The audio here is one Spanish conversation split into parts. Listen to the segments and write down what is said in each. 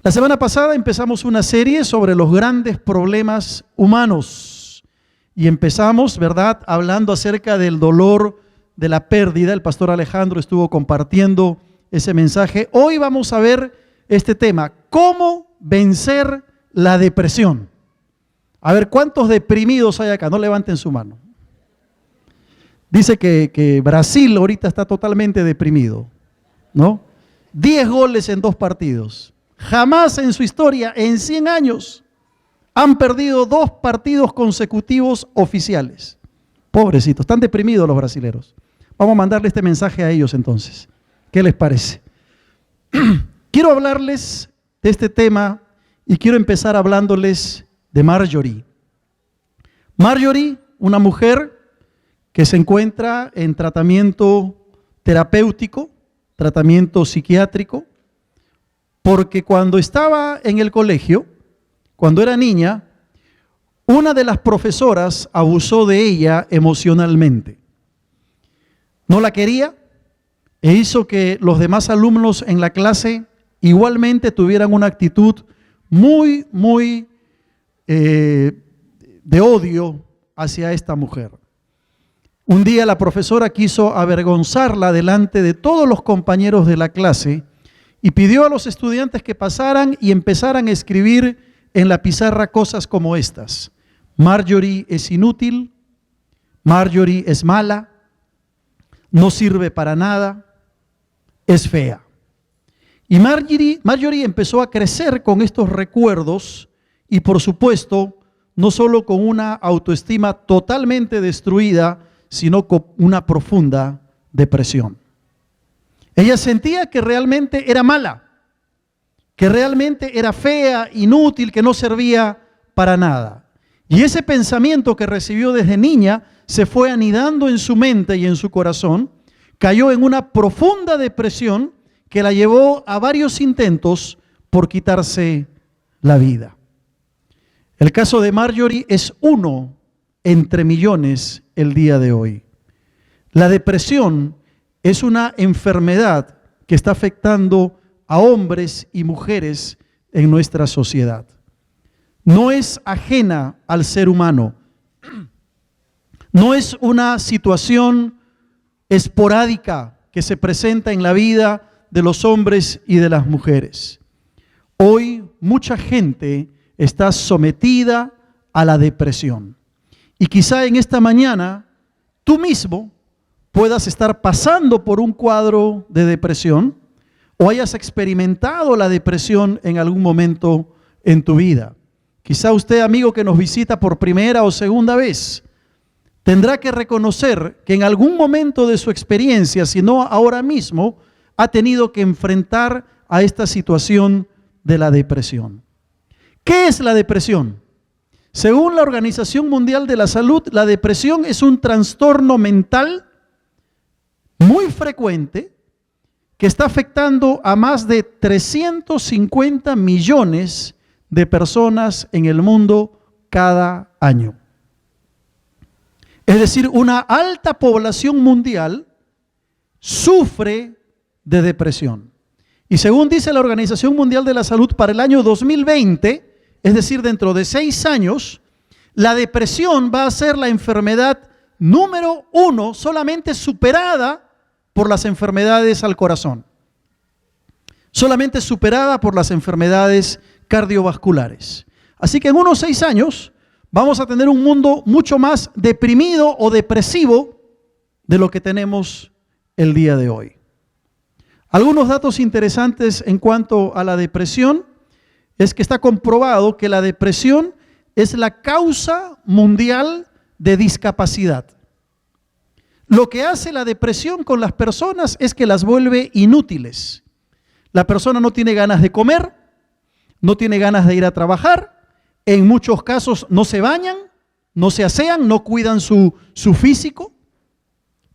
La semana pasada empezamos una serie sobre los grandes problemas humanos y empezamos, ¿verdad?, hablando acerca del dolor de la pérdida. El pastor Alejandro estuvo compartiendo ese mensaje. Hoy vamos a ver este tema: ¿cómo vencer la depresión? A ver, ¿cuántos deprimidos hay acá? No levanten su mano. Dice que Brasil ahorita está totalmente deprimido, ¿no? 10 goles en 2 partidos. Jamás en su historia, en 100 años, han perdido 2 partidos consecutivos oficiales. Pobrecitos, están deprimidos los brasileros. Vamos a mandarle este mensaje a ellos entonces. ¿Qué les parece? Quiero hablarles de este tema y quiero empezar hablándoles de Marjorie. Marjorie, una mujer que se encuentra en tratamiento terapéutico, tratamiento psiquiátrico, porque cuando estaba en el colegio, cuando era niña, una de las profesoras abusó de ella emocionalmente. No la quería e hizo que los demás alumnos en la clase igualmente tuvieran una actitud muy de odio hacia esta mujer. Un día la profesora quiso avergonzarla delante de todos los compañeros de la clase y pidió a los estudiantes que pasaran y empezaran a escribir en la pizarra cosas como estas: Marjorie es inútil, Marjorie es mala, no sirve para nada, es fea. Y Marjorie empezó a crecer con estos recuerdos y, por supuesto, no solo con una autoestima totalmente destruida, sino con una profunda depresión. Ella sentía que realmente era mala, que realmente era fea, inútil, que no servía para nada. Y ese pensamiento que recibió desde niña se fue anidando en su mente y en su corazón, cayó en una profunda depresión que la llevó a varios intentos por quitarse la vida. El caso de Marjorie es uno entre millones el día de hoy. La depresión es una enfermedad que está afectando a hombres y mujeres en nuestra sociedad. No es ajena al ser humano. No es una situación esporádica que se presenta en la vida de los hombres y de las mujeres. Hoy mucha gente está sometida a la depresión. Y quizá en esta mañana tú mismo puedas estar pasando por un cuadro de depresión o hayas experimentado la depresión en algún momento en tu vida. Quizá usted, amigo que nos visita por primera o segunda vez, tendrá que reconocer que en algún momento de su experiencia, si no ahora mismo, ha tenido que enfrentar a esta situación de la depresión. ¿Qué es la depresión? Según la Organización Mundial de la Salud, la depresión es un trastorno mental muy frecuente que está afectando a más de 350 millones de personas en el mundo cada año. Es decir, una alta población mundial sufre de depresión. Y según dice la Organización Mundial de la Salud, para el año 2020, es decir, dentro de 6 años, la depresión va a ser la enfermedad número 1, solamente superada por las enfermedades al corazón, solamente superada por las enfermedades cardiovasculares. Así que en unos 6 años vamos a tener un mundo mucho más deprimido o depresivo de lo que tenemos el día de hoy. Algunos datos interesantes en cuanto a la depresión es que está comprobado que la depresión es la causa mundial de discapacidad. Lo que hace la depresión con las personas es que las vuelve inútiles. La persona no tiene ganas de comer, no tiene ganas de ir a trabajar, en muchos casos no se bañan, no se asean, no cuidan su físico,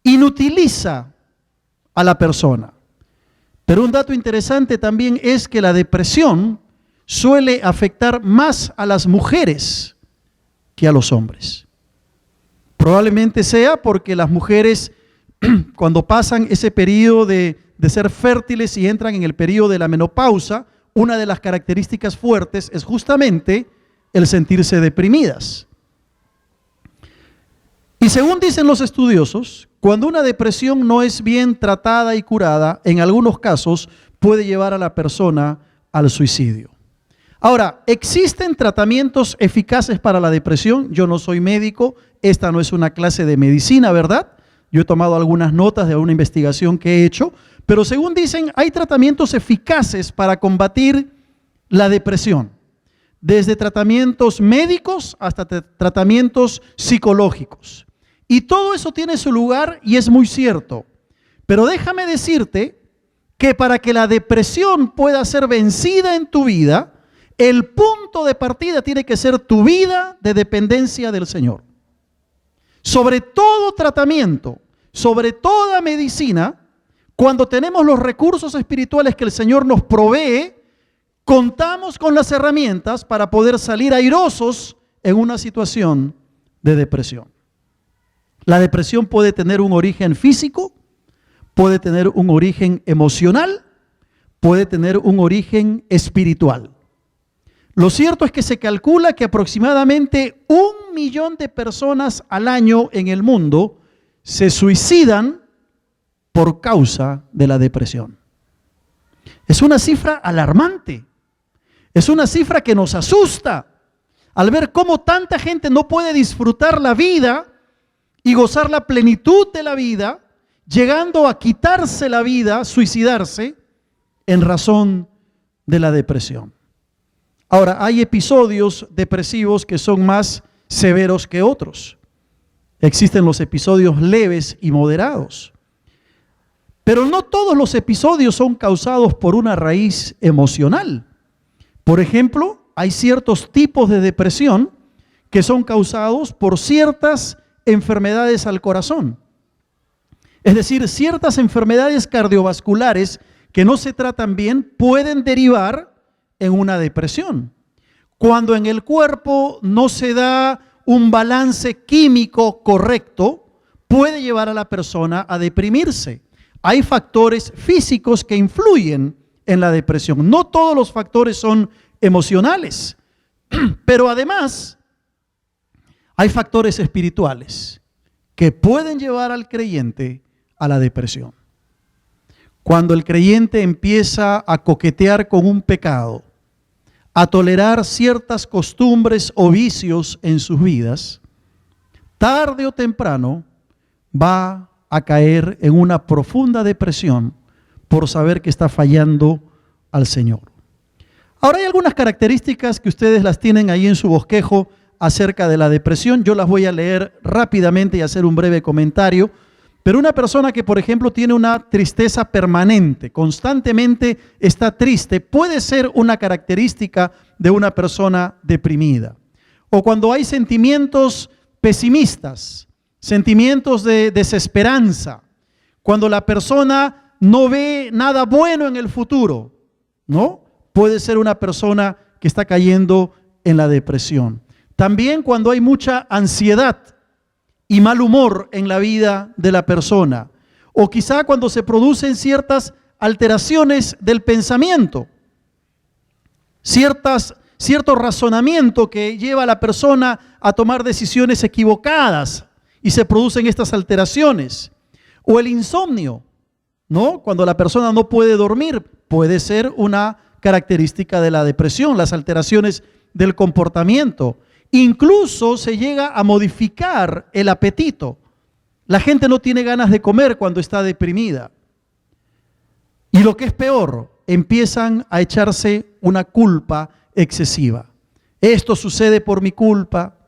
inutiliza a la persona. Pero un dato interesante también es que la depresión suele afectar más a las mujeres que a los hombres. Probablemente sea porque las mujeres, cuando pasan ese periodo de ser fértiles y entran en el periodo de la menopausa, una de las características fuertes es justamente el sentirse deprimidas. Y según dicen los estudiosos, cuando una depresión no es bien tratada y curada, en algunos casos puede llevar a la persona al suicidio. Ahora, ¿existen tratamientos eficaces para la depresión? Yo no soy médico, esta no es una clase de medicina, ¿verdad? Yo he tomado algunas notas de una investigación que he hecho, pero según dicen, hay tratamientos eficaces para combatir la depresión, desde tratamientos médicos hasta tratamientos psicológicos. Y todo eso tiene su lugar y es muy cierto. Pero déjame decirte que para que la depresión pueda ser vencida en tu vida, el punto de partida tiene que ser tu vida de dependencia del Señor. Sobre todo tratamiento, sobre toda medicina, cuando tenemos los recursos espirituales que el Señor nos provee, contamos con las herramientas para poder salir airosos en una situación de depresión. La depresión puede tener un origen físico, puede tener un origen emocional, puede tener un origen espiritual. Lo cierto es que se calcula que aproximadamente 1 millón de personas al año en el mundo se suicidan por causa de la depresión. Es una cifra alarmante, es una cifra que nos asusta al ver cómo tanta gente no puede disfrutar la vida y gozar la plenitud de la vida, llegando a quitarse la vida, suicidarse, en razón de la depresión. Ahora, hay episodios depresivos que son más severos que otros. Existen los episodios leves y moderados. Pero no todos los episodios son causados por una raíz emocional. Por ejemplo, hay ciertos tipos de depresión que son causados por ciertas enfermedades al corazón. Es decir, ciertas enfermedades cardiovasculares que no se tratan bien pueden derivar en una depresión. Cuando en el cuerpo no se da un balance químico correcto, puede llevar a la persona a deprimirse. Hay factores físicos que influyen en la depresión. No todos los factores son emocionales, pero además hay factores espirituales que pueden llevar al creyente a la depresión. Cuando el creyente empieza a coquetear con un pecado, a tolerar ciertas costumbres o vicios en sus vidas, tarde o temprano va a caer en una profunda depresión por saber que está fallando al Señor. Ahora, hay algunas características que ustedes las tienen ahí en su bosquejo acerca de la depresión. Yo las voy a leer rápidamente y hacer un breve comentario. Pero una persona que, por ejemplo, tiene una tristeza permanente, constantemente está triste, puede ser una característica de una persona deprimida. O cuando hay sentimientos pesimistas, sentimientos de desesperanza, cuando la persona no ve nada bueno en el futuro, ¿no? Puede ser una persona que está cayendo en la depresión. También cuando hay mucha ansiedad y mal humor en la vida de la persona, o quizá cuando se producen ciertas alteraciones del pensamiento, cierto razonamiento que lleva a la persona a tomar decisiones equivocadas y se producen estas alteraciones, o el insomnio, ¿no? Cuando la persona no puede dormir, puede ser una característica de la depresión, las alteraciones del comportamiento. Incluso se llega a modificar el apetito. La gente no tiene ganas de comer cuando está deprimida. Y lo que es peor, empiezan a echarse una culpa excesiva. Esto sucede por mi culpa.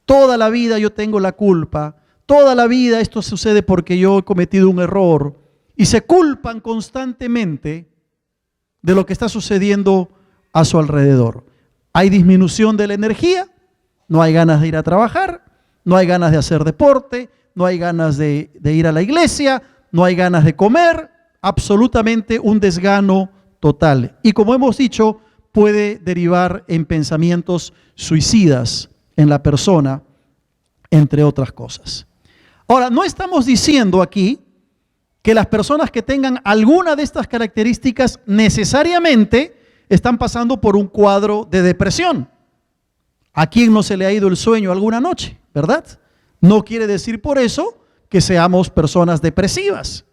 Toda la vida yo tengo la culpa. Toda la vida esto sucede porque yo he cometido un error. Y se culpan constantemente de lo que está sucediendo a su alrededor. Hay disminución de la energía. No hay ganas de ir a trabajar, no hay ganas de hacer deporte, no hay ganas de ir a la iglesia, no hay ganas de comer, absolutamente un desgano total. Y como hemos dicho, puede derivar en pensamientos suicidas en la persona, entre otras cosas. Ahora, no estamos diciendo aquí que las personas que tengan alguna de estas características necesariamente están pasando por un cuadro de depresión. ¿A quién no se le ha ido el sueño alguna noche, verdad? No quiere decir por eso que seamos personas depresivas.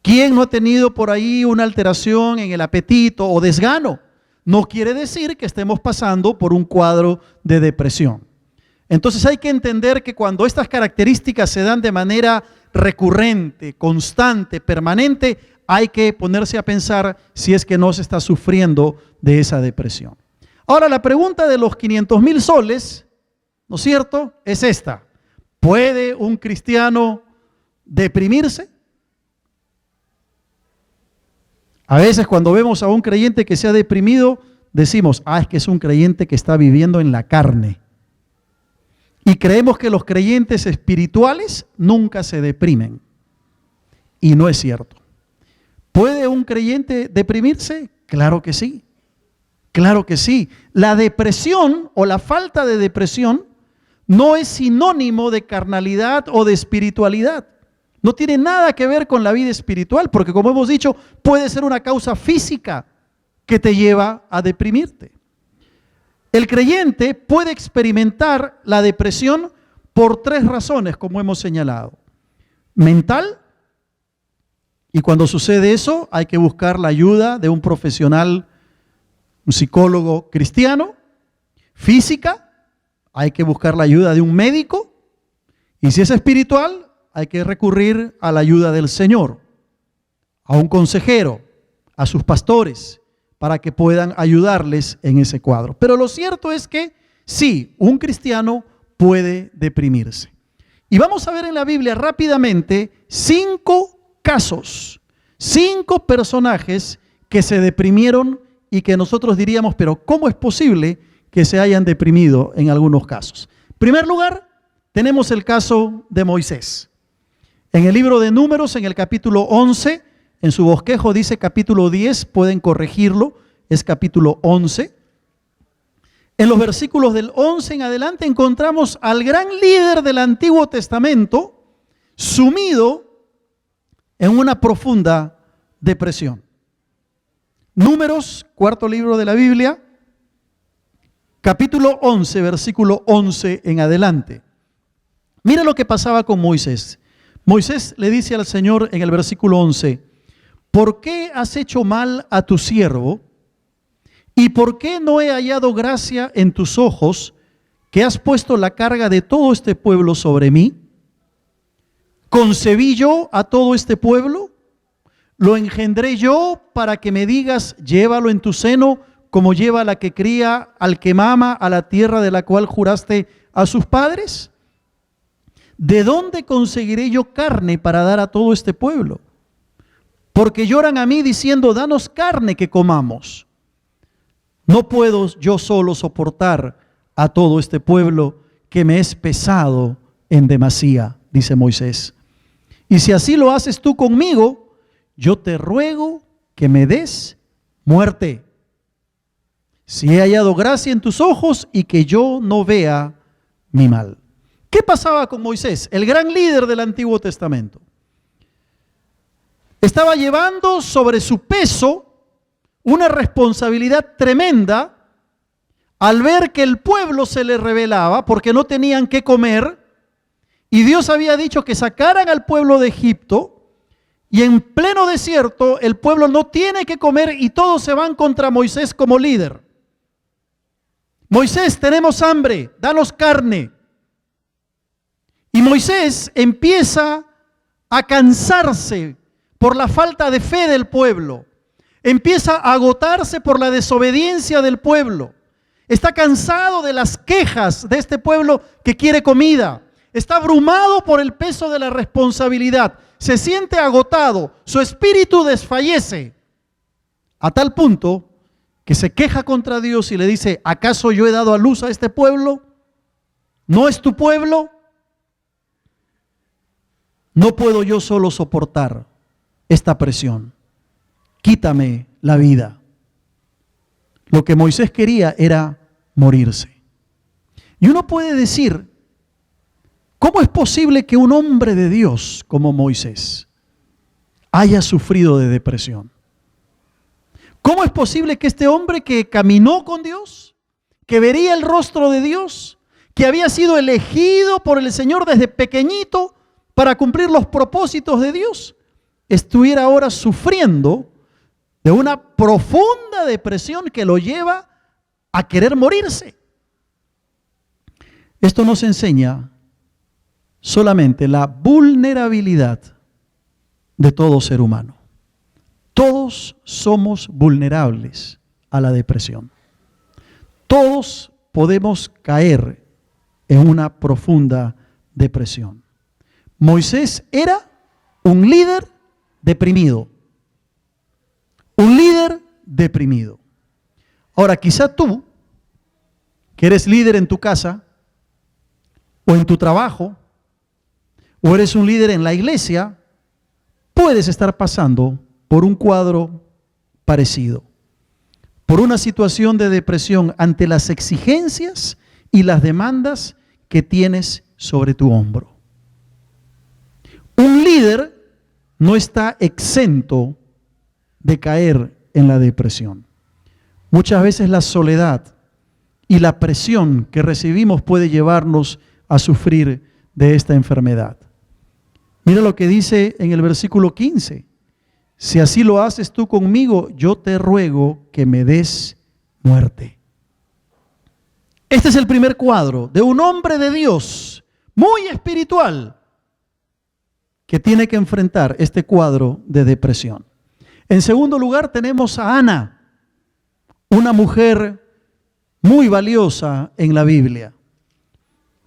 ¿Quién no ha tenido por ahí una alteración en el apetito o desgano? No quiere decir que estemos pasando por un cuadro de depresión. Entonces hay que entender que cuando estas características se dan de manera recurrente, constante, permanente, hay que ponerse a pensar si es que no se está sufriendo de esa depresión. Ahora, la pregunta de los 500,000 soles, ¿no es cierto?, es esta. ¿Puede un cristiano deprimirse? A veces cuando vemos a un creyente que se ha deprimido, decimos, es que es un creyente que está viviendo en la carne. Y creemos que los creyentes espirituales nunca se deprimen. Y no es cierto. ¿Puede un creyente deprimirse? Claro que sí. Claro que sí. La depresión o la falta de depresión no es sinónimo de carnalidad o de espiritualidad. No tiene nada que ver con la vida espiritual, porque como hemos dicho, puede ser una causa física que te lleva a deprimirte. El creyente puede experimentar la depresión por 3 razones, como hemos señalado. Mental, y cuando sucede eso hay que buscar la ayuda de un profesional, un psicólogo cristiano. Física, hay que buscar la ayuda de un médico. Y si es espiritual, hay que recurrir a la ayuda del Señor, a un consejero, a sus pastores, para que puedan ayudarles en ese cuadro. Pero lo cierto es que sí, un cristiano puede deprimirse. Y vamos a ver en la Biblia rápidamente 5 casos, 5 personajes que se deprimieron y que nosotros diríamos, pero ¿cómo es posible que se hayan deprimido en algunos casos? En primer lugar, tenemos el caso de Moisés. En el libro de Números, en el capítulo 11, en su bosquejo dice capítulo 10, pueden corregirlo, es capítulo 11. En los versículos del 11 en adelante encontramos al gran líder del Antiguo Testamento sumido en una profunda depresión. Números, cuarto libro de la Biblia, capítulo 11, versículo 11 en adelante. Mira lo que pasaba con Moisés. Moisés le dice al Señor en el versículo 11, ¿por qué has hecho mal a tu siervo? ¿Y por qué no he hallado gracia en tus ojos, que has puesto la carga de todo este pueblo sobre mí? ¿Concebí yo a todo este pueblo? ¿Lo engendré yo para que me digas, llévalo en tu seno, como lleva la que cría al que mama a la tierra de la cual juraste a sus padres? ¿De dónde conseguiré yo carne para dar a todo este pueblo? Porque lloran a mí diciendo, danos carne que comamos. No puedo yo solo soportar a todo este pueblo que me es pesado en demasía, dice Moisés. Y si así lo haces tú conmigo, yo te ruego que me des muerte. Si he hallado gracia en tus ojos y que yo no vea mi mal. ¿Qué pasaba con Moisés, el gran líder del Antiguo Testamento? Estaba llevando sobre su peso una responsabilidad tremenda al ver que el pueblo se le rebelaba porque no tenían qué comer y Dios había dicho que sacaran al pueblo de Egipto y en pleno desierto el pueblo no tiene que comer y todos se van contra Moisés como líder. Moisés, tenemos hambre, danos carne. Y Moisés empieza a cansarse por la falta de fe del pueblo. Empieza a agotarse por la desobediencia del pueblo. Está cansado de las quejas de este pueblo que quiere comida. Está abrumado por el peso de la responsabilidad. Se siente agotado. Su espíritu desfallece. A tal punto que se queja contra Dios y le dice, ¿acaso yo he dado a luz a este pueblo? ¿No es tu pueblo? No puedo yo solo soportar esta presión. Quítame la vida. Lo que Moisés quería era morirse. Y uno puede decir, ¿cómo es posible que un hombre de Dios como Moisés haya sufrido de depresión? ¿Cómo es posible que este hombre que caminó con Dios, que vería el rostro de Dios, que había sido elegido por el Señor desde pequeñito para cumplir los propósitos de Dios, estuviera ahora sufriendo de una profunda depresión que lo lleva a querer morirse? Esto nos enseña solamente la vulnerabilidad de todo ser humano. Todos somos vulnerables a la depresión. Todos podemos caer en una profunda depresión. Moisés era un líder deprimido. Un líder deprimido. Ahora, quizá tú, que eres líder en tu casa, o en tu trabajo, o eres un líder en la iglesia, puedes estar pasando por un cuadro parecido, por una situación de depresión ante las exigencias y las demandas que tienes sobre tu hombro. Un líder no está exento de caer en la depresión. Muchas veces la soledad y la presión que recibimos puede llevarnos a sufrir de esta enfermedad. Mira lo que dice en el versículo 15. Si así lo haces tú conmigo, yo te ruego que me des muerte. Este es el primer cuadro de un hombre de Dios, muy espiritual, que tiene que enfrentar este cuadro de depresión. En segundo lugar tenemos a Ana, una mujer muy valiosa en la Biblia.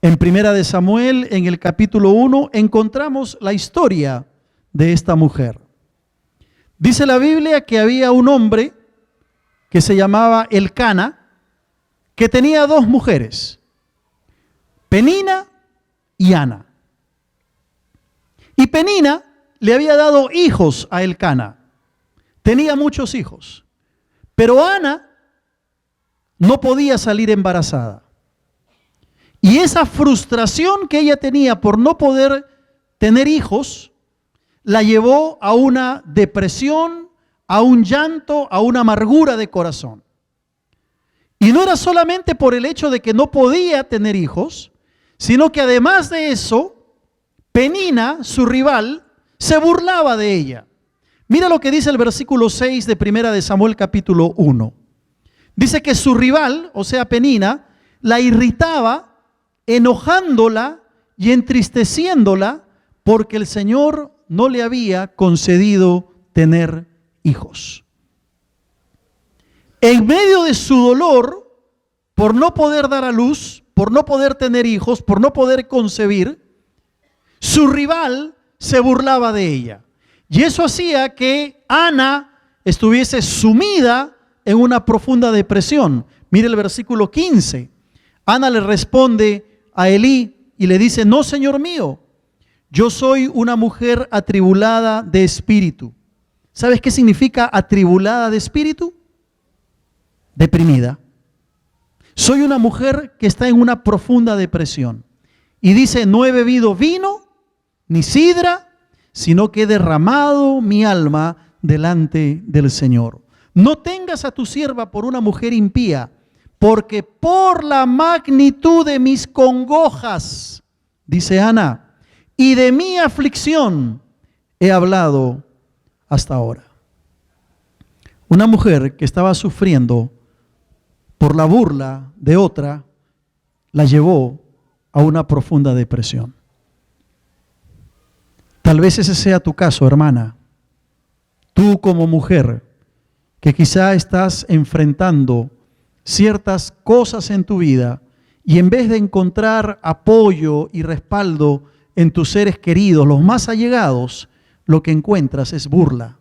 En Primera de Samuel, en el capítulo 1, encontramos la historia de esta mujer. Dice la Biblia que había un hombre que se llamaba Elcana, que tenía dos mujeres, Penina y Ana. Y Penina le había dado hijos a Elcana. Tenía muchos hijos. Pero Ana no podía salir embarazada. Y esa frustración que ella tenía por no poder tener hijos, la llevó a una depresión, a un llanto, a una amargura de corazón. Y no era solamente por el hecho de que no podía tener hijos, sino que además de eso, Penina, su rival, se burlaba de ella. Mira lo que dice el versículo 6 de Primera de Samuel capítulo 1. Dice que su rival, o sea Penina, la irritaba, enojándola y entristeciéndola porque el Señor no le había concedido tener hijos. En medio de su dolor, por no poder dar a luz, por no poder tener hijos, por no poder concebir, su rival se burlaba de ella. Y eso hacía que Ana estuviese sumida en una profunda depresión. Mire el versículo 15. Ana le responde a Elí y le dice: no, Señor mío, yo soy una mujer atribulada de espíritu. ¿Sabes qué significa atribulada de espíritu? Deprimida. Soy una mujer que está en una profunda depresión. Y dice: no he bebido vino ni sidra, sino que he derramado mi alma delante del Señor. No tengas a tu sierva por una mujer impía, porque por la magnitud de mis congojas, dice Ana, y de mi aflicción he hablado hasta ahora. Una mujer que estaba sufriendo por la burla de otra, la llevó a una profunda depresión. Tal vez ese sea tu caso, hermana. Tú como mujer, que quizá estás enfrentando ciertas cosas en tu vida y en vez de encontrar apoyo y respaldo en tus seres queridos, los más allegados, lo que encuentras es burla.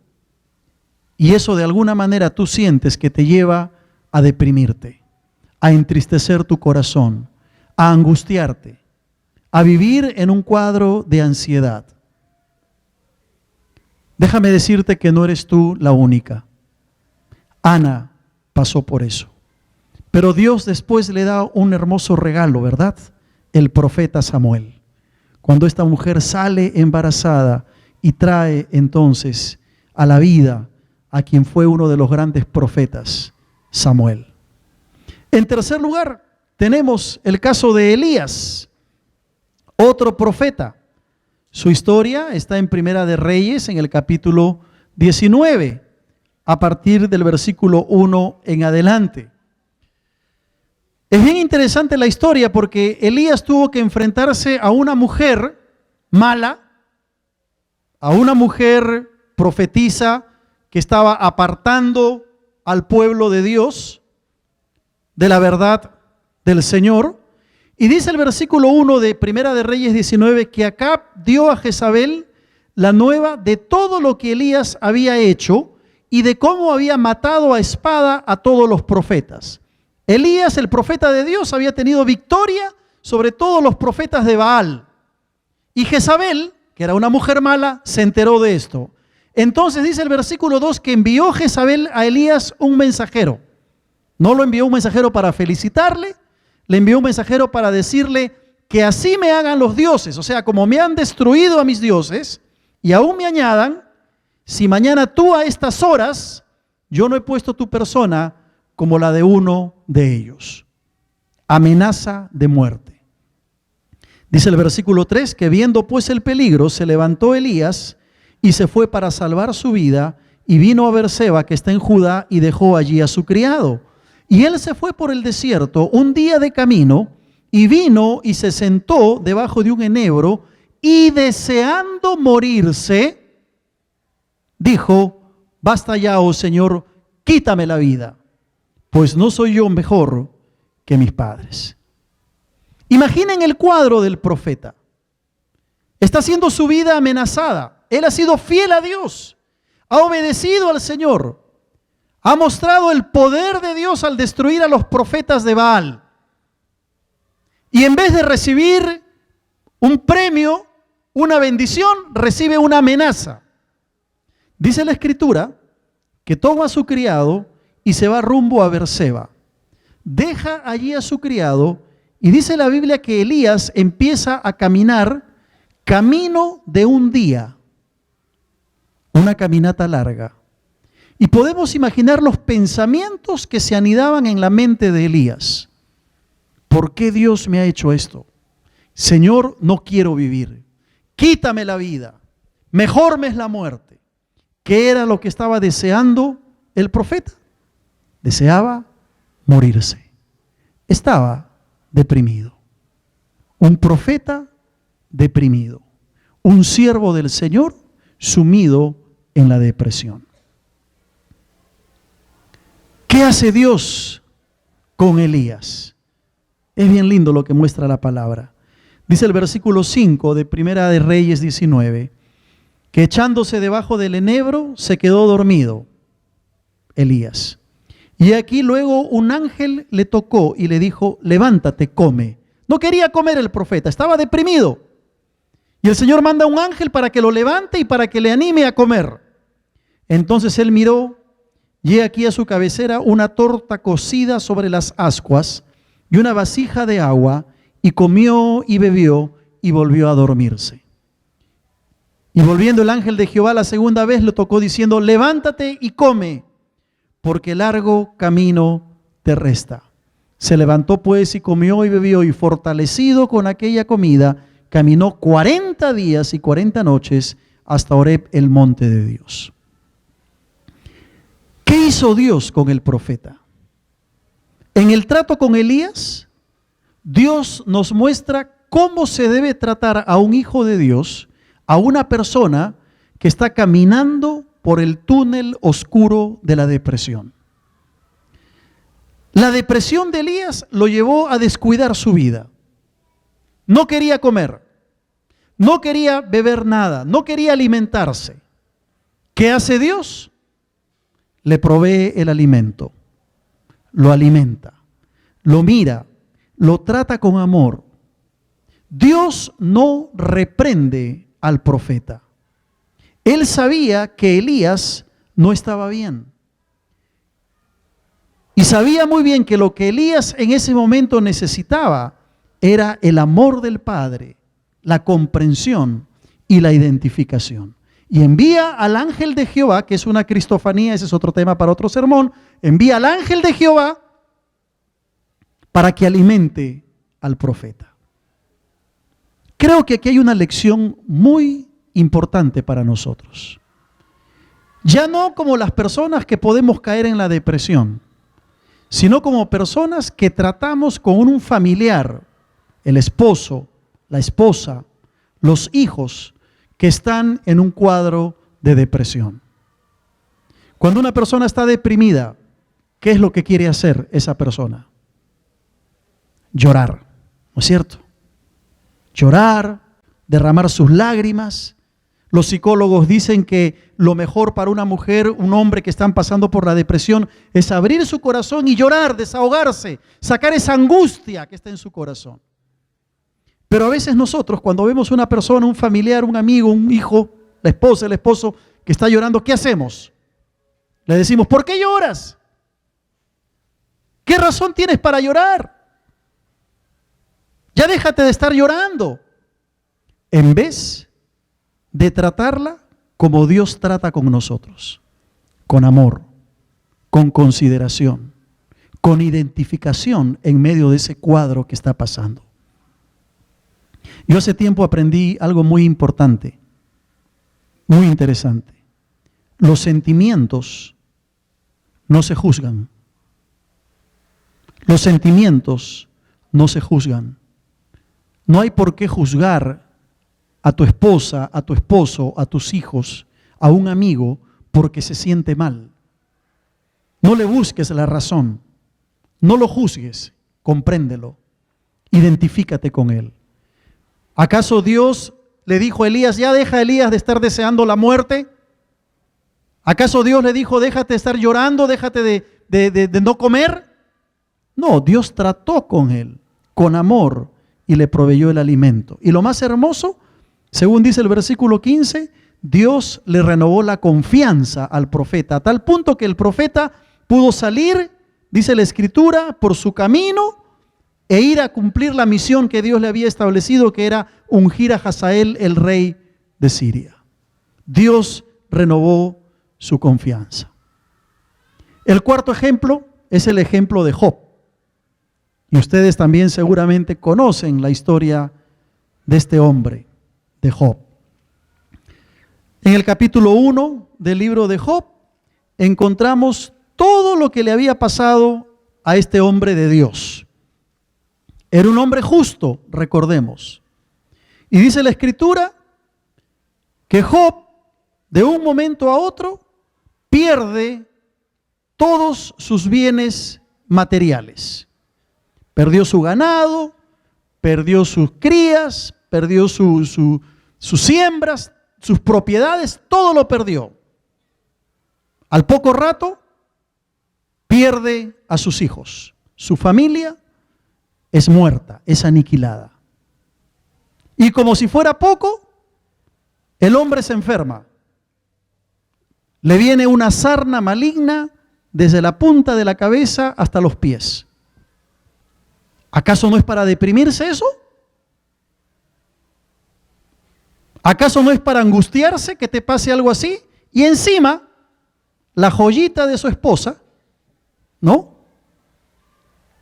Y eso de alguna manera tú sientes que te lleva a deprimirte, a entristecer tu corazón, a angustiarte, a vivir en un cuadro de ansiedad. Déjame decirte que no eres tú la única. Ana pasó por eso. Pero Dios después le da un hermoso regalo, ¿verdad? El profeta Samuel. Cuando esta mujer sale embarazada y trae entonces a la vida a quien fue uno de los grandes profetas, Samuel. En tercer lugar, tenemos el caso de Elías, otro profeta. Su historia está en Primera de Reyes, en el capítulo 19, a partir del versículo 1 en adelante. Es bien interesante la historia porque Elías tuvo que enfrentarse a una mujer mala, a una mujer profetisa que estaba apartando al pueblo de Dios de la verdad del Señor. Y dice el versículo 1 de Primera de Reyes 19 que Acab dio a Jezabel la nueva de todo lo que Elías había hecho y de cómo había matado a espada a todos los profetas. Elías, el profeta de Dios, había tenido victoria sobre todos los profetas de Baal. Y Jezabel, que era una mujer mala, se enteró de esto. Entonces dice el versículo 2 que envió Jezabel a Elías un mensajero. No lo envió un mensajero para felicitarle, le envió un mensajero para decirle que así me hagan los dioses. O sea, como me han destruido a mis dioses y aún me añadan, si mañana tú a estas horas, yo no he puesto tu persona como la de uno de ellos. Amenaza de muerte. Dice el versículo 3 que viendo pues el peligro, se levantó Elías y se fue para salvar su vida y vino a Berseba, que está en Judá, y dejó allí a su criado. Y él se fue por el desierto un día de camino y vino y se sentó debajo de un enebro y deseando morirse, dijo: basta ya, oh Señor, quítame la vida, pues no soy yo mejor que mis padres. Imaginen el cuadro del profeta. Está siendo su vida amenazada. Él ha sido fiel a Dios, ha obedecido al Señor, ha mostrado el poder de Dios al destruir a los profetas de Baal. Y en vez de recibir un premio, una bendición, recibe una amenaza. Dice la Escritura que toma a su criado y se va rumbo a Berseba. Deja allí a su criado y dice la Biblia que Elías empieza a caminar camino de un día, una caminata larga. Y podemos imaginar los pensamientos que se anidaban en la mente de Elías. ¿Por qué Dios me ha hecho esto? Señor, no quiero vivir. Quítame la vida. Mejor me es la muerte. ¿Qué era lo que estaba deseando el profeta? Deseaba morirse. Estaba deprimido. Un profeta deprimido. Un siervo del Señor sumido en la depresión. ¿Qué hace Dios con Elías? Es bien lindo lo que muestra la palabra. Dice el versículo 5 de Primera de Reyes 19, que echándose debajo del enebro se quedó dormido Elías. Y aquí luego un ángel le tocó y le dijo: levántate, come. No quería comer el profeta, estaba deprimido. Y el Señor manda un ángel para que lo levante y para que le anime a comer. Entonces él miró, y he aquí a su cabecera una torta cocida sobre las ascuas y una vasija de agua, y comió y bebió y volvió a dormirse. Y volviendo el ángel de Jehová la segunda vez, le tocó diciendo: levántate y come, porque largo camino te resta. Se levantó pues y comió y bebió, y fortalecido con aquella comida, caminó 40 días y 40 noches hasta Horeb, el monte de Dios. ¿Qué hizo Dios con el profeta? En el trato con Elías, Dios nos muestra cómo se debe tratar a un hijo de Dios, a una persona que está caminando por el túnel oscuro de la depresión. La depresión de Elías lo llevó a descuidar su vida. No quería comer, no quería beber nada, no quería alimentarse. ¿Qué hace Dios? Le provee el alimento, lo alimenta, lo mira, lo trata con amor. Dios no reprende al profeta. Él sabía que Elías no estaba bien. Y sabía muy bien que lo que Elías en ese momento necesitaba era el amor del Padre, la comprensión y la identificación. y envía al ángel de Jehová, que es una cristofanía, ese es otro tema para otro sermón, envía al ángel de Jehová para que alimente al profeta. Creo que aquí hay una lección muy importante para nosotros. Ya no como las personas que podemos caer en la depresión, sino como personas que tratamos con un familiar, el esposo, la esposa, los hijos, que están en un cuadro de depresión. Cuando una persona está deprimida, ¿qué es lo que quiere hacer esa persona? Llorar, ¿no es cierto? Llorar, derramar sus lágrimas. Los psicólogos dicen que lo mejor para una mujer, un hombre que están pasando por la depresión, es abrir su corazón y llorar, desahogarse, sacar esa angustia que está en su corazón. Pero a veces nosotros, cuando vemos una persona, un familiar, un amigo, un hijo, la esposa, el esposo, que está llorando, ¿qué hacemos? Le decimos, ¿por qué lloras? ¿Qué razón tienes para llorar? Ya déjate de estar llorando. En vez de tratarla como Dios trata con nosotros, con amor, con consideración, con identificación en medio de ese cuadro que está pasando. Yo hace tiempo aprendí algo muy importante, muy interesante. Los sentimientos no se juzgan. Los sentimientos no se juzgan. No hay por qué juzgar a tu esposa, a tu esposo, a tus hijos, a un amigo porque se siente mal. No le busques la razón. No lo juzgues, compréndelo. Identifícate con él. ¿Acaso Dios le dijo a Elías, ya deja Elías de estar deseando la muerte? ¿Acaso Dios le dijo, déjate de estar llorando, déjate de no comer? No, Dios trató con él, con amor, y le proveyó el alimento. Y lo más hermoso, según dice el versículo 15, Dios le renovó la confianza al profeta, a tal punto que el profeta pudo salir, dice la Escritura, por su camino, e ir a cumplir la misión que Dios le había establecido, que era ungir a Hazael, el rey de Siria. Dios renovó su confianza. El cuarto ejemplo es el ejemplo de Job. Y ustedes también seguramente conocen la historia de este hombre, de Job. En el capítulo 1 del libro de Job encontramos todo lo que le había pasado a este hombre de Dios. Era un hombre justo, recordemos. Y dice la Escritura que Job, de un momento a otro, pierde todos sus bienes materiales. Perdió su ganado, perdió sus crías, perdió sus siembras, sus propiedades, todo lo perdió. Al poco rato, pierde a sus hijos. Su familia es muerta, es aniquilada. Y como si fuera poco, el hombre se enferma. Le viene una sarna maligna desde la punta de la cabeza hasta los pies. ¿Acaso no es para deprimirse eso? ¿Acaso no es para angustiarse que te pase algo así? Y encima, la joyita de su esposa, ¿no?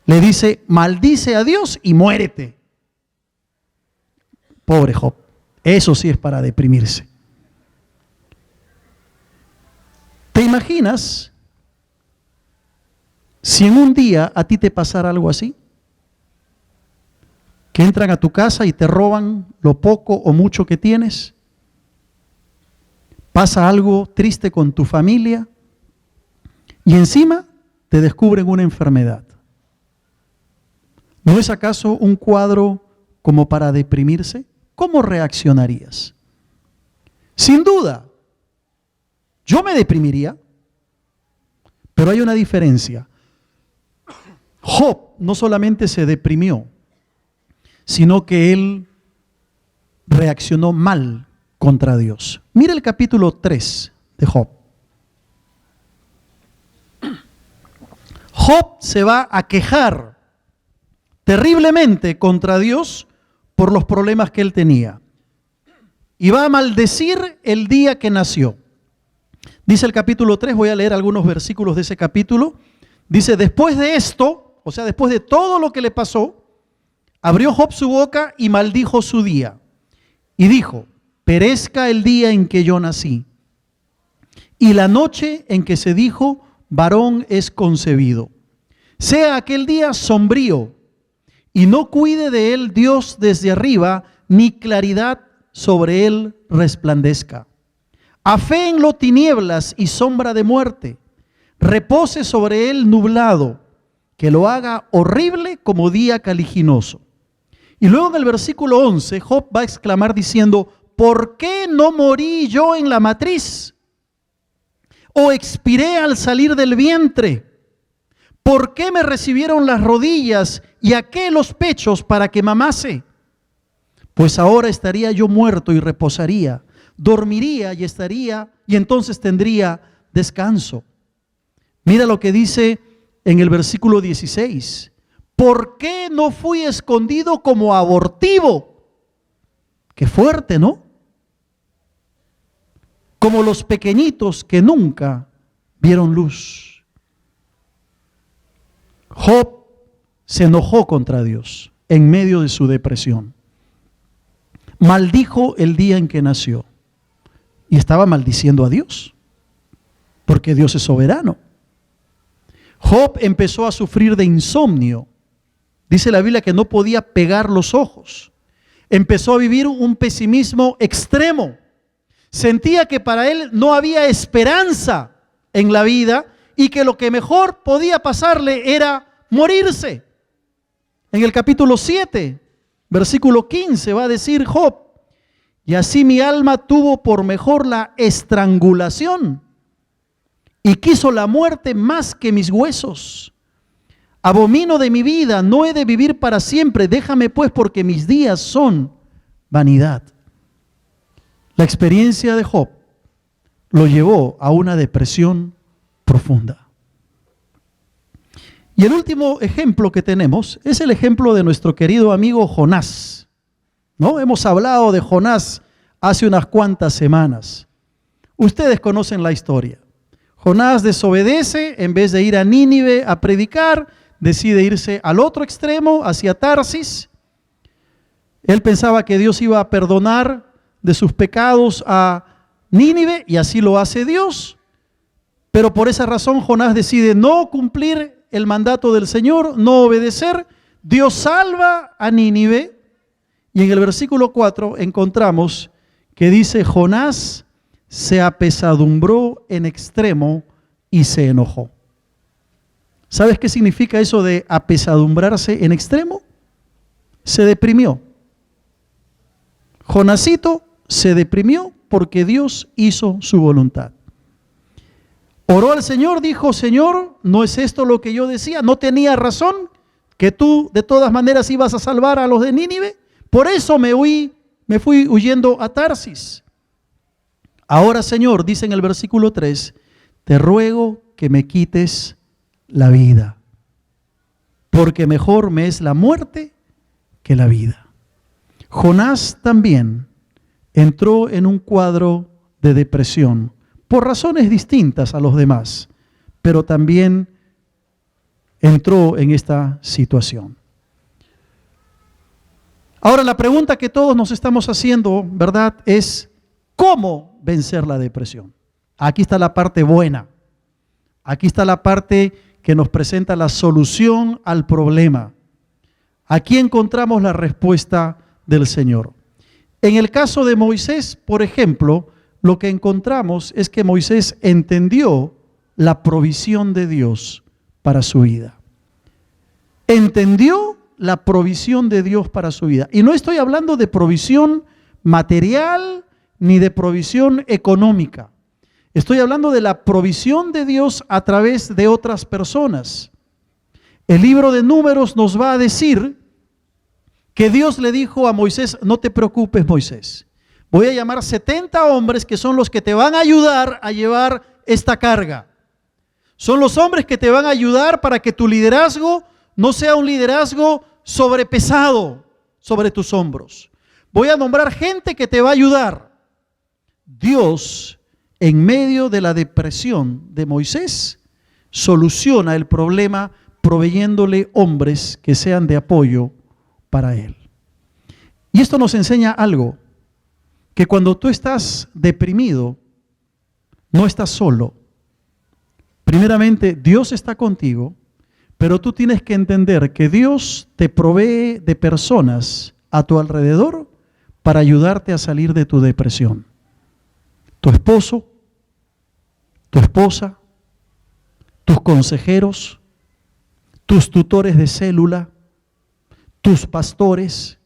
Le dice, maldice a Dios y muérete. Pobre Job, eso sí es para deprimirse. ¿Te imaginas si en un día a ti te pasara algo así? Que entran a tu casa y te roban lo poco o mucho que tienes. Pasa algo triste con tu familia y encima te descubren una enfermedad. ¿No es acaso un cuadro como para deprimirse? ¿Cómo reaccionarías? Sin duda, yo me deprimiría, pero hay una diferencia. Job no solamente se deprimió, sino que él reaccionó mal contra Dios. Mira el capítulo 3 de Job. Job se va a quejar terriblemente contra Dios por los problemas que él tenía. y va a maldecir el día que nació. Dice el capítulo 3, voy a leer algunos versículos de ese capítulo. Dice, después de esto, o sea, después de todo lo que le pasó, abrió Job su boca y maldijo su día. Y dijo, perezca el día en que yo nací, y la noche en que se dijo, varón es concebido. Sea aquel día sombrío, y no cuide de él Dios desde arriba, ni claridad sobre él resplandezca. Aféenlo tinieblas y sombra de muerte, repose sobre él nublado, que lo haga horrible como día caliginoso. Y luego en el versículo 11, Job va a exclamar diciendo, ¿por qué no morí yo en la matriz? ¿O expiré al salir del vientre? ¿Por qué me recibieron las rodillas y a qué los pechos para que mamase? Pues ahora estaría yo muerto y reposaría, dormiría y estaría, y entonces tendría descanso. Mira lo que dice en el versículo 16. ¿Por qué no fui escondido como abortivo? Qué fuerte, ¿no? Como los pequeñitos que nunca vieron luz. Job se enojó contra Dios en medio de su depresión. Maldijo el día en que nació. Y estaba maldiciendo a Dios, porque Dios es soberano. Job empezó a sufrir de insomnio. Dice la Biblia que no podía pegar los ojos. Empezó a vivir un pesimismo extremo. Sentía que para él no había esperanza en la vida y que lo que mejor podía pasarle era morirse. En el capítulo 7, versículo 15 va a decir Job, y así mi alma tuvo por mejor la estrangulación y quiso la muerte más que mis huesos. Abomino de mi vida, no he de vivir para siempre, déjame pues porque mis días son vanidad. La experiencia de Job lo llevó a una depresión profunda. Y el último ejemplo que tenemos es el ejemplo de nuestro querido amigo Jonás, ¿no? Hemos hablado de Jonás hace unas cuantas semanas. Ustedes conocen la historia. Jonás desobedece, en vez de ir a Nínive a predicar, decide irse al otro extremo, hacia Tarsis. Él pensaba que Dios iba a perdonar de sus pecados a Nínive, y así lo hace Dios. Pero por esa razón Jonás decide no cumplir el mandato del Señor, no obedecer. Dios salva a Nínive, y en el versículo 4 encontramos que dice, Jonás se apesadumbró en extremo y se enojó. ¿Sabes qué significa eso de apesadumbrarse en extremo? Se deprimió. Jonasito se deprimió porque Dios hizo su voluntad. Oró al Señor, dijo, Señor, ¿no es esto lo que yo decía? ¿No tenía razón que tú de todas maneras ibas a salvar a los de Nínive? Por eso me fui huyendo a Tarsis. Ahora, Señor, dice en el versículo 3, te ruego que me quites la vida, porque mejor me es la muerte que la vida. Jonás también entró en un cuadro de depresión por razones distintas a los demás, pero también entró en esta situación. Ahora, la pregunta que todos nos estamos haciendo, ¿verdad?, es ¿cómo vencer la depresión? Aquí está la parte buena. Aquí está la parte que nos presenta la solución al problema. Aquí encontramos la respuesta del Señor. En el caso de Moisés, por ejemplo, lo que encontramos es que Moisés entendió la provisión de Dios para su vida. Entendió la provisión de Dios para su vida. Y no estoy hablando de provisión material ni de provisión económica. Estoy hablando de la provisión de Dios a través de otras personas. El libro de Números nos va a decir que Dios le dijo a Moisés, no te preocupes, Moisés. Voy a llamar 70 hombres que son los que te van a ayudar a llevar esta carga. Son los hombres que te van a ayudar para que tu liderazgo no sea un liderazgo sobrepesado sobre tus hombros. Voy a nombrar gente que te va a ayudar. Dios, en medio de la depresión de Moisés, soluciona el problema proveyéndole hombres que sean de apoyo para él. Y esto nos enseña algo, que cuando tú estás deprimido, no estás solo. Primeramente, Dios está contigo, pero tú tienes que entender que Dios te provee de personas a tu alrededor para ayudarte a salir de tu depresión. Tu esposo, tu esposa, tus consejeros, tus tutores de célula, tus pastores.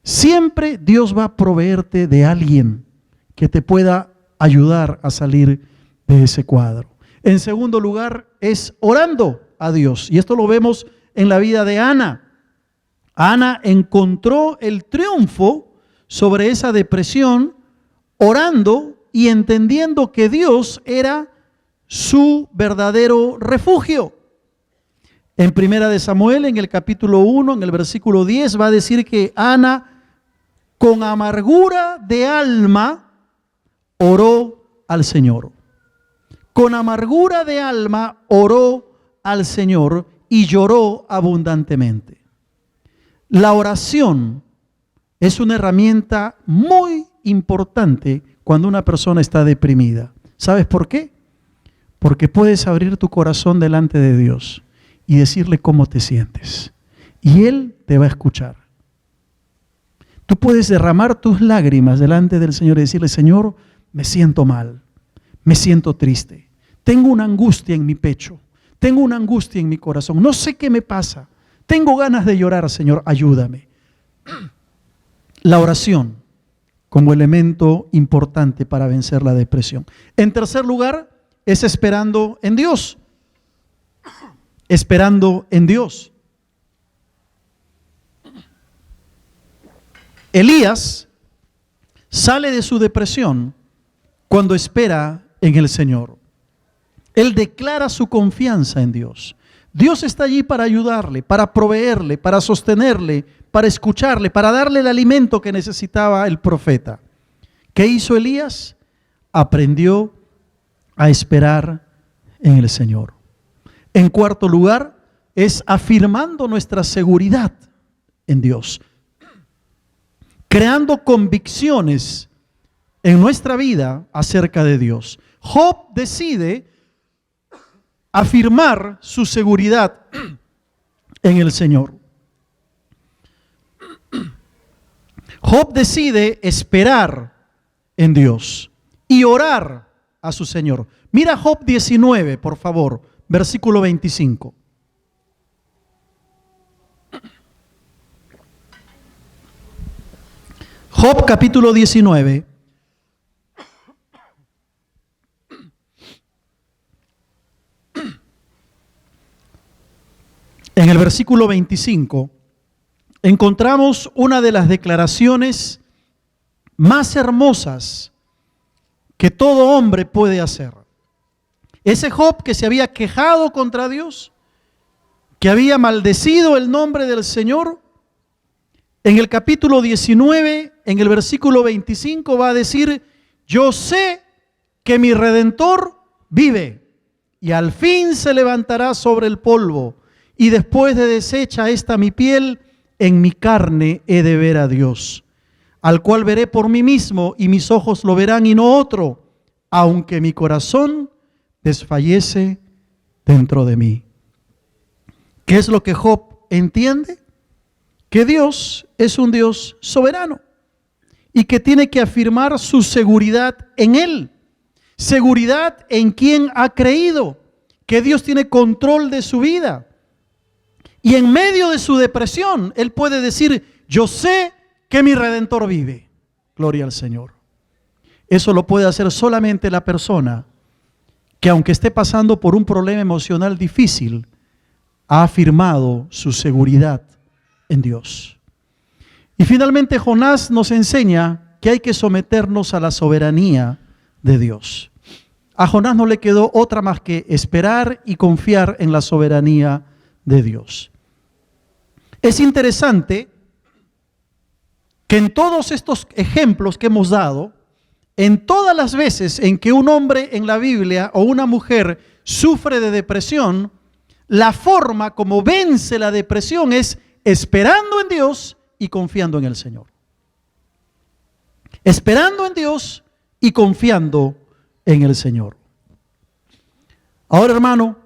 Siempre Dios va a proveerte de alguien que te pueda ayudar a salir de ese cuadro. En segundo lugar, es orando a Dios. Y esto lo vemos en la vida de Ana. Ana encontró el triunfo sobre esa depresión orando y entendiendo que Dios era su verdadero refugio. En Primera de Samuel, en el capítulo 1, en el versículo 10, va a decir que Ana, con amargura de alma, oró al Señor. Con amargura de alma oró al Señor y lloró abundantemente. La oración es una herramienta muy importante cuando una persona está deprimida. ¿Sabes por qué? Porque puedes abrir tu corazón delante de Dios y decirle cómo te sientes. Y Él te va a escuchar. Tú puedes derramar tus lágrimas delante del Señor y decirle: Señor, me siento mal, me siento triste, tengo una angustia en mi pecho, tengo una angustia en mi corazón, no sé qué me pasa, tengo ganas de llorar, Señor, ayúdame. La oración como elemento importante para vencer la depresión. En tercer lugar, es esperando en Dios. Esperando en Dios. Elías sale de su depresión cuando espera en el Señor. Él declara su confianza en Dios. Dios está allí para ayudarle, para proveerle, para sostenerle, para escucharle, para darle el alimento que necesitaba el profeta. ¿Qué hizo Elías? Aprendió a esperar en el Señor. En cuarto lugar, es afirmando nuestra seguridad en Dios, creando convicciones en nuestra vida acerca de Dios. Job decide afirmar su seguridad en el Señor. Job decide esperar en Dios y orar a su Señor. Mira Job 19, por favor, versículo 25. Job capítulo 19. En el versículo 25 encontramos una de las declaraciones más hermosas que todo hombre puede hacer. Ese Job que se había quejado contra Dios, que había maldecido el nombre del Señor, en el capítulo 19, en el versículo 25 va a decir: yo sé que mi Redentor vive y al fin se levantará sobre el polvo, y después de deshecha esta mi piel, en mi carne he de ver a Dios, al cual veré por mí mismo, y mis ojos lo verán y no otro, aunque mi corazón desfallece dentro de mí. ¿Qué es lo que Job entiende? Que Dios es un Dios soberano y que tiene que afirmar su seguridad en Él, seguridad en quien ha creído, que Dios tiene control de su vida. Y en medio de su depresión, él puede decir: yo sé que mi Redentor vive. Gloria al Señor. Eso lo puede hacer solamente la persona que, aunque esté pasando por un problema emocional difícil, ha afirmado su seguridad en Dios. Y finalmente Jonás nos enseña que hay que someternos a la soberanía de Dios. A Jonás no le quedó otra más que esperar y confiar en la soberanía de Dios. Es interesante que en todos estos ejemplos que hemos dado, En todas las veces en que un hombre en la Biblia o una mujer sufre de depresión, la forma como vence la depresión es esperando en Dios y confiando en el Señor. Esperando en Dios y confiando en el Señor. Ahora, hermano,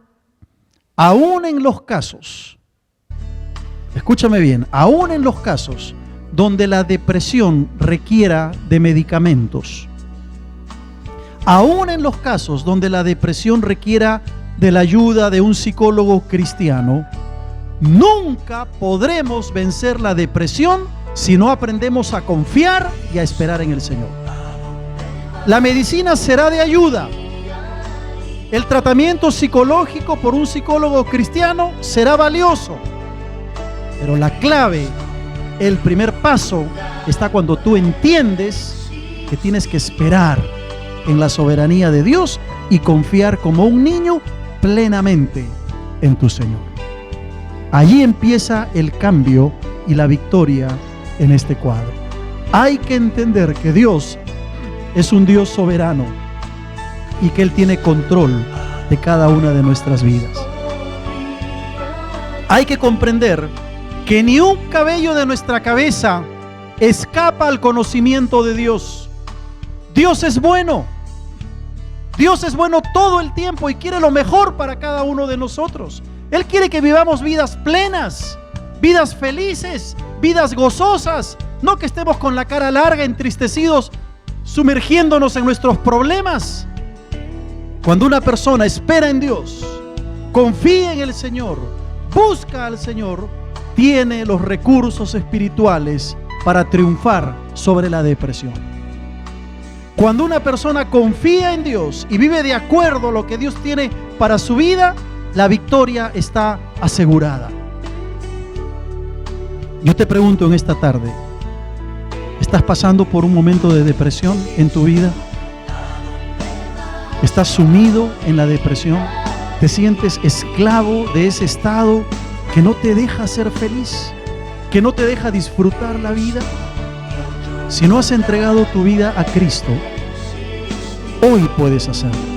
aún en los casos, escúchame bien, aún en los casos donde la depresión requiera de medicamentos, aún en los casos donde la depresión requiera de la ayuda de un psicólogo cristiano, nunca podremos vencer la depresión si no aprendemos a confiar y a esperar en el Señor. La medicina será de ayuda. El tratamiento psicológico por un psicólogo cristiano será valioso. Pero la clave, el primer paso, está cuando tú entiendes que tienes que esperar en la soberanía de Dios y confiar como un niño plenamente en tu Señor. Allí empieza el cambio y la victoria en este cuadro. Hay que entender que Dios es un Dios soberano y que Él tiene control de cada una de nuestras vidas. Hay que comprender que ni un cabello de nuestra cabeza escapa al conocimiento de Dios. Dios es bueno. Dios es bueno todo el tiempo y quiere lo mejor para cada uno de nosotros. Él quiere que vivamos vidas plenas, vidas felices, vidas gozosas, no que estemos con la cara larga, entristecidos, sumergiéndonos en nuestros problemas. Cuando una persona espera en Dios, confía en el Señor, busca al Señor, tiene los recursos espirituales para triunfar sobre la depresión. Cuando una persona confía en Dios y vive de acuerdo a lo que Dios tiene para su vida, la victoria está asegurada. Yo te pregunto en esta tarde, ¿estás pasando por un momento de depresión en tu vida? ¿Estás sumido en la depresión? ¿Te sientes esclavo de ese estado que no te deja ser feliz? ¿Que no te deja disfrutar la vida? Si no has entregado tu vida a Cristo, hoy puedes hacerlo.